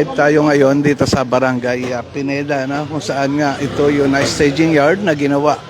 Tayo ngayon dito sa Barangay Pineda na kung saan nga ito yung staging yard na ginawa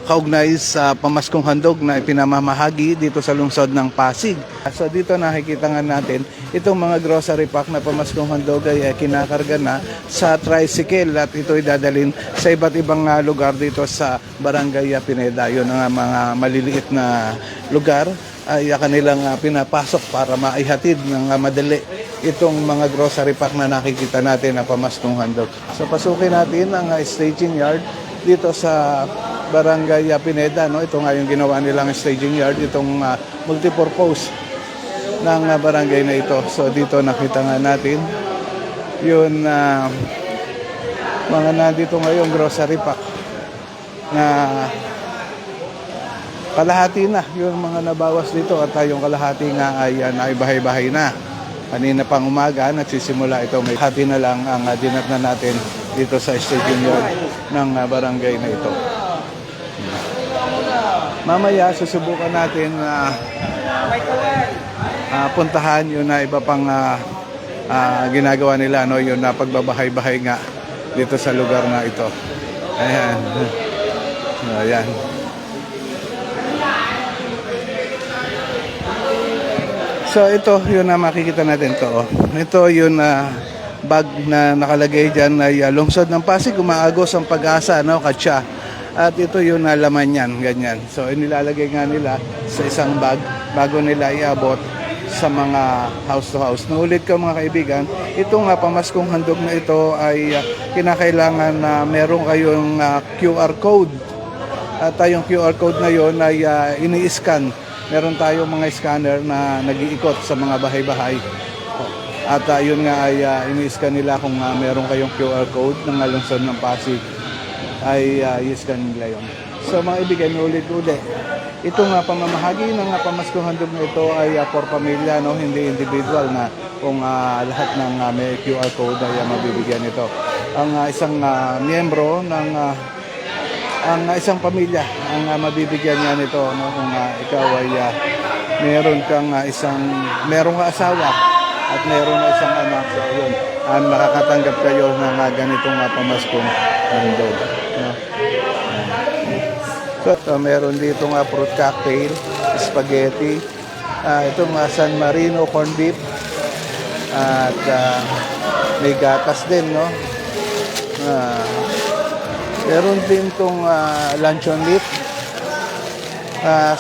kaugnay sa pamaskong handog na ipinamamahagi dito sa lungsod ng Pasig. So dito nakikita nga natin itong mga grocery pack na pamaskong handog ay kinakarga na sa tricycle at ito ay dadalhin sa iba't ibang lugar dito sa Barangay Pineda. Yun ang mga maliliit na lugar ay kanilang pinapasok para maihatid ng madali itong mga grocery pack na nakikita natin na pamaskong handog. So pasukin natin ang staging yard dito sa Barangay Pineda. No? Ito nga yung ginawa nilang staging yard, itong multipurpose ng barangay na ito. So dito nakita nga natin yun mga nandito ngayon grocery pack na kalahati na yung mga nabawas dito at yung kalahati nga ay naibahay-bahay na. Kanina pang umaga, nagsisimula ito. May hati na lang ang dinat na natin dito sa stadium yard ng barangay na ito. Mamaya, susubukan natin puntahan yun na iba pang ginagawa nila. No? Yun na pagbabahay-bahay nga dito sa lugar na ito. Ayan. Ayan. So ito yun na makikita natin to. Ito yun bag na nakalagay dyan ay lungsod ng Pasig, umaagos ang pag-asa, no, katsa. At ito yun na laman yan, ganyan. So inilalagay nga nila sa isang bag bago nila iabot sa mga house to house. Naulit ka mga kaibigan, itong pamaskong handog na ito ay kinakailangan na meron kayong QR code. At yung QR code na yun ay ini-scan. Meron tayong mga scanner na nag-iikot sa mga bahay-bahay. At yun nga ay ini-scan nila kung meron kayong QR code ng lungsod ng Pasig ay i-scan nila yun. So mga ibigay, ulit-ulit. Ito nga pamamahagi ng pamaskong handog na ito ay for pamilya, no? Hindi individual na kung lahat ng may QR code ay mabibigyan ito. Ang isang miyembro ng ang isang pamilya ang mabibigyan niya nito, no? Kung ikaw ay merong asawa at meron na isang anak, so yun, makakatanggap kayo ng ganitong pamaskong handog, no? So meron dito fruit cocktail, spaghetti, itong San Marino corned beef, at may gatas din, no? Meron din itong luncheon meat,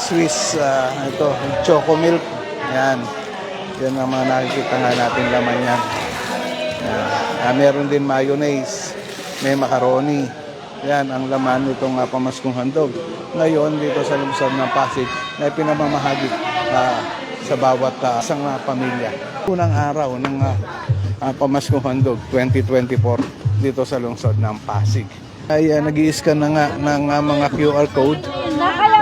Swiss, ito, choco milk. Yan. Yan ang mga nakikita nga natin laman yan. Meron din mayonnaise, may macaroni. Yan ang laman nitong pamaskong handog. Ngayon, dito sa lungsod ng Pasig, na pinamamahagi sa bawat isang pamilya. Unang araw ng pamaskong handog 2024 dito sa lungsod ng Pasig. Ay nag-i-scan na nga ng mga QR code.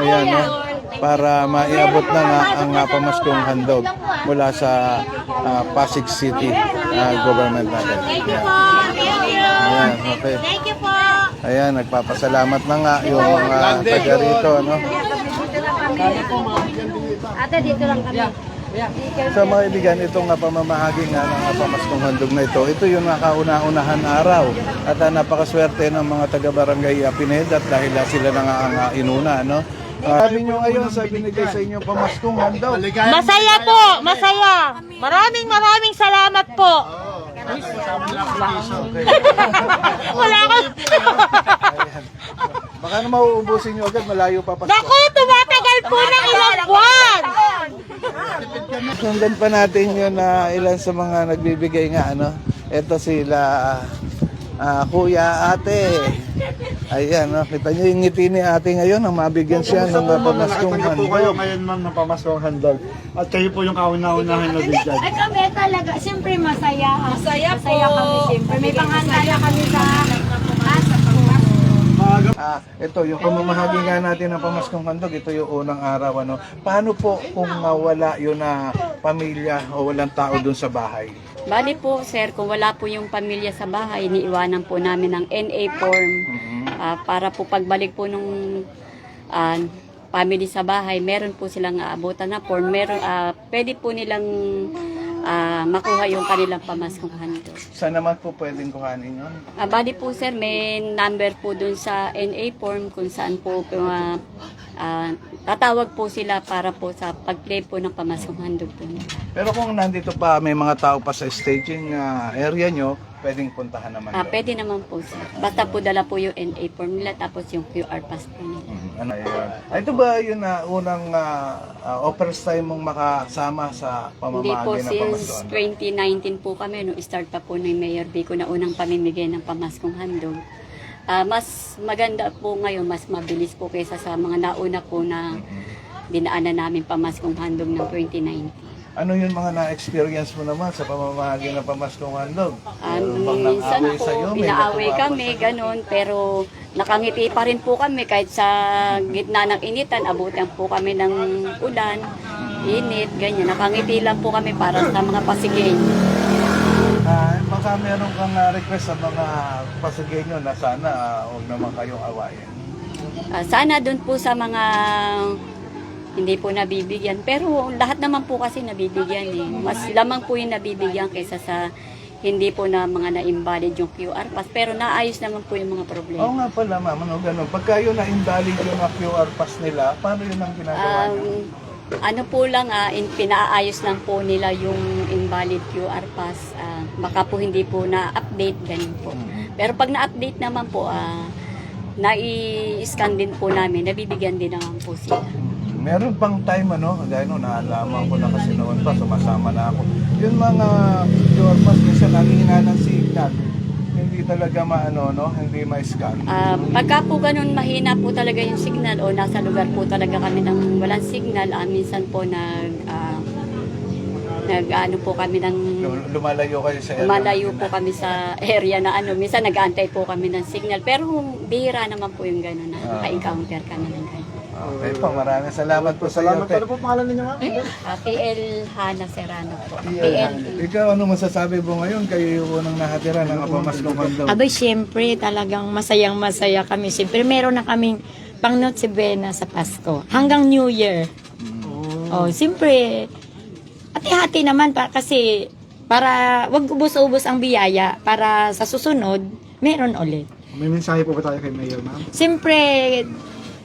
Ayan, no, para maiabot na nga ang pamaskong handog mula sa Pasig City government natin. Ayan, okay. Ayan, nagpapasalamat na nga yung mga taga rito, no? Ate, dito lang kami. Sa mga ibigan, itong pamamahagi nga ng pamaskong handog na ito, ito yung nakauna-unahan araw. At napakaswerte ng mga taga-barangay Pineda dahil sila na nga ang inuna, no? Sabi nyo ngayon sa binigay sa inyong pamaskong handog. Masaya po, masaya. Maraming salamat po. Wala ko. Baka na mauubusin nyo agad, malayo pa Pasko. Naku, tumatagal po ng ilang buwan. Sundan pa natin yun ilan sa mga nagbibigay nga, ano. Ito sila, kuya, ate. Ayan, no? Kita nyo yung ngiti ni ate ngayon, ang mabigyan siya ng pamaskong handog. Kayo ngayon, ma'am, ng pamaskong handog. At kayo po yung kauna-unahan na din dyan. Ay kami talaga, siyempre masaya. Masaya kami siyempre. May panghanda na kami sa ito yung pamamahagi nga natin ng pamaskong handog. Ito yung unang araw, ano. Paano po kung wala yun na pamilya o walang tao dun sa bahay? Bali po, sir, kung wala po yung pamilya sa bahay, iniiwanan po namin ng NA form para po pagbalik po nung family sa bahay, meron po silang aabutan na form. Pwede po nilang makuha yung kanilang pamaskong handog. Saan naman po pwedeng kuhanin yun? Bali po sir, may number po dun sa NA form kung saan po tatawag po sila para po sa pag-play po ng pamaskong handog po. Pero kung nandito pa, may mga tao pa sa staging area nyo, pwedeng puntahan naman doon. Pwede naman po sir. Basta po dala po yung NA form nila tapos yung QR pass po nila. Ano yun? Ito ba yun na unang first time mong makasama sa Hindi po, pamamahagi ng since pamaskong? 2019 po kami, no, start pa po ni Mayor Vico na unang pamimigay ng pamaskong handog. Mas maganda po ngayon, mas mabilis po kaysa sa mga nauna po na dinaanan namin pamaskong handog ng 2019. Ano yung mga na-experience mo naman sa pamamahagi ng pamaskong handog? Meron bang Minsan nang-away po, sa'yo? May inaaway natuwa kami, ba? ganun, pero nakangiti pa rin po kami kahit sa gitna ng initan, abutan po kami ng ulan, init, ganyan. Nakangiti lang po kami para sa mga pasigay. Baka meron kang request sa mga Pasigueño na sana huwag naman kayong awayin. Sana doon po sa mga hindi po nabibigyan. Pero lahat naman po kasi nabibigyan eh. Mas lamang po yung nabibigyan kaysa sa hindi po na mga na-invalid yung QR pass. Pero naayos naman po yung mga problema. Oo nga pala ma'am, ano ganun. Pagka yun na-invalid yung QR pass nila, paano yun ang ginagawa nyo? Ano po lang, pinaayos lang po nila yung invalid QR pass. Baka po hindi po na-update, ganun po. Pero pag na-update naman po, nai-scan din po namin, nabibigyan din naman po sila. Meron pang time dahil naalaman ko na kasi noon pa, sumasama na ako. Yung mga QR pass, minsan nanghihina ng signal. Hindi talaga hindi ma-scan. Pagka po ganun mahina po talaga yung signal o nasa lugar po talaga kami ng walang signal, minsan po nag-ano po kami ng Lumalayo kayo sa area. malayo po kami sa area na minsan nag-aantay po kami ng signal, pero bihira naman po yung gano'n na naka-encounter kami ng gano'n. Okay po, maraming salamat po sa iyo. Salamat. Ano po pangalan ninyo ma'am? PL Hana Serrano po. Ikaw, ano masasabi mo ngayon? Kayo yung unang nakatira ng pamaskong handog. Abay, siyempre, talagang masayang-masaya kami. Siyempre, meron na kaming pang Noche Buena sa Pasko. Hanggang New Year. Oh, siyempre, hati-hati naman kasi para wag ubos-ubos ang biyaya para sa susunod, meron ulit. May mensahe po ba tayo kay Mayor ma'am? Siyempre,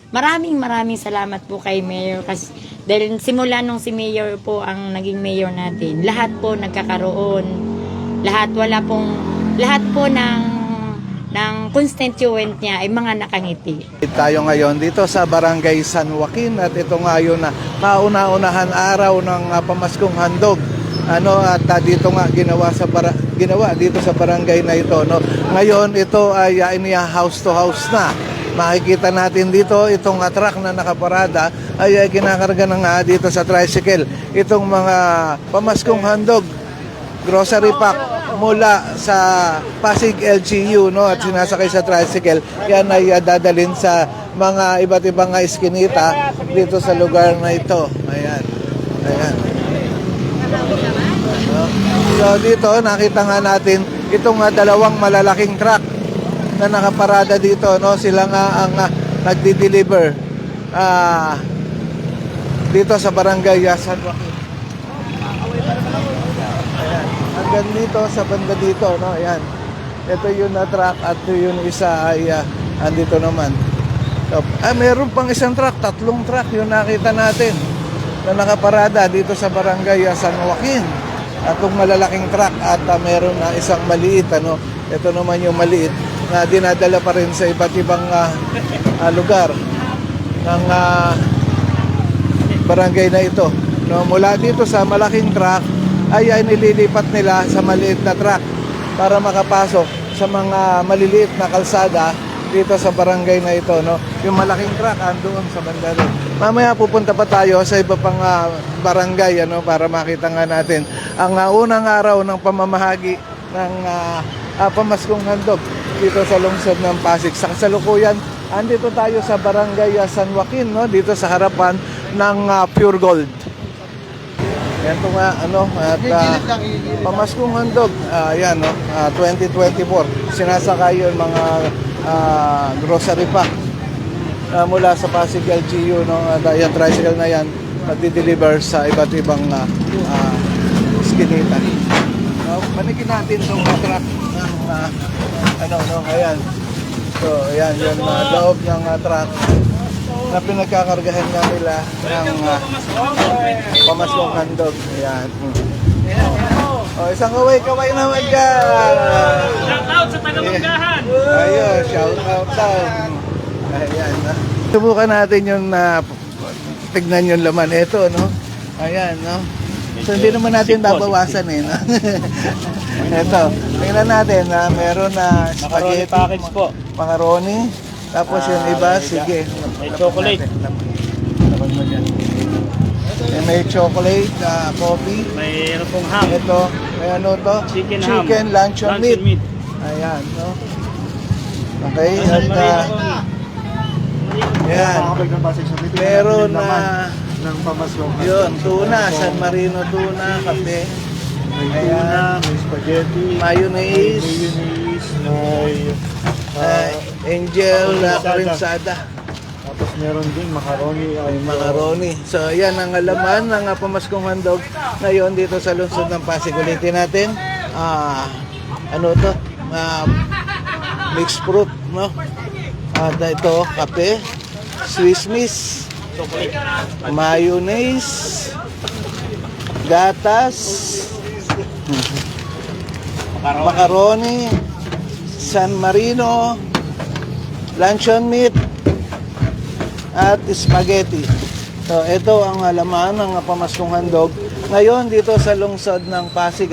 maraming salamat po kay Mayor kasi dahil simula nung si Mayor po ang naging Mayor natin, lahat po nagkakaroon, lahat po ng constituent niya ay mga nakangiti. Tayo ngayon dito sa Barangay San Joaquin at ito ngayon na kauna-unahan araw ng pamaskong handog. At dito nga ginawa dito sa barangay na ito, Ngayon ito ay house to house na. Makikita natin dito itong truck na nakaparada ay kinakarga na nga dito sa tricycle itong mga pamaskong handog, grocery pack mula sa Pasig LGU at sinasakay sa tricycle. Yan ay dadalhin sa mga iba't ibang iskinita dito sa lugar na ito. Ayan. So dito nakita nga natin itong dalawang malalaking truck na nakaparada dito, sila nga ang nagdi-deliver dito sa Barangay San Joaquin. Ayan. Hanggang dito sa banda dito, ayan. Ito yung truck at yung isa ay andito naman. So, meron pang isang truck, 3 truck yung nakita natin na nakaparada dito sa Barangay San Joaquin. At itong malalaking truck at meron na isang maliit, ito naman yung maliit na dinadala pa rin sa iba't ibang lugar ng barangay na ito. Mula dito sa malaking truck ay nililipat nila sa maliit na truck para makapasok sa mga maliliit na kalsada dito sa barangay na ito. Yung malaking truck andoon sa banda doon. Mamaya pupunta pa tayo sa iba pang barangay para makita nga natin ang unang araw ng pamamahagi ng pamaskong handog dito sa lungsod ng Pasig. Sa kasalukuyan, andito tayo sa Barangay San Joaquin, dito sa harapan ng Pure Gold. Ito nga, at pamaskong handog, 2024. Sinasakay yung mga grocery pack mula sa Pasig LGU, yung tricycle na yan, magdi-deliver sa iba't ibang iskinita. No, panikin natin itong truck ng ayan. So, ayan, yung loob ng truck na pinagkakargahan nga nila ng pamaskong handog. Ayan. Oh, isang kaway naman ka. Shout out sa taga-Manggahan. Ayun, shout out daw. Ayan. Subukan natin yung tignan yung laman. Ito, no? Ayan, no? So, hindi naman natin babawasan eh, no? Ito, tingnan natin na meron na spaghetti. Macaroni package po. Macaroni. Tapos yung iba, sige. May chocolate. Laman mo dyan. May chocolate, coffee. May ano pong ham. Ito, may ano to? Chicken ham. Luncheon meat. meat. Ayan, no? Okay, at yan. Makakabag ng Pasig. So, dito yung Meron laman na ng pamaskong handog. yun, tuna, San Marino tuna, kape, May tuna, may spaghetti, mayonnaise, mayonnaise, may angel, Prensada. prensada, tapos meron din macaroni. may macaroni. So, yan ang alaman ng pamaskong handog ngayon dito sa lungsod ng Pasig. Ulitin natin, ano to? Mixed fruit, no? At ito, kape, Swiss Miss, mayonnaise, gatas, macaroni, San Marino, luncheon meat, at spaghetti. So, ito ang laman ng pamaskong handog ngayon dito sa lungsod ng Pasig.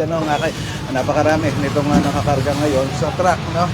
Napakarami nitong nakakarga ngayon sa truck, no?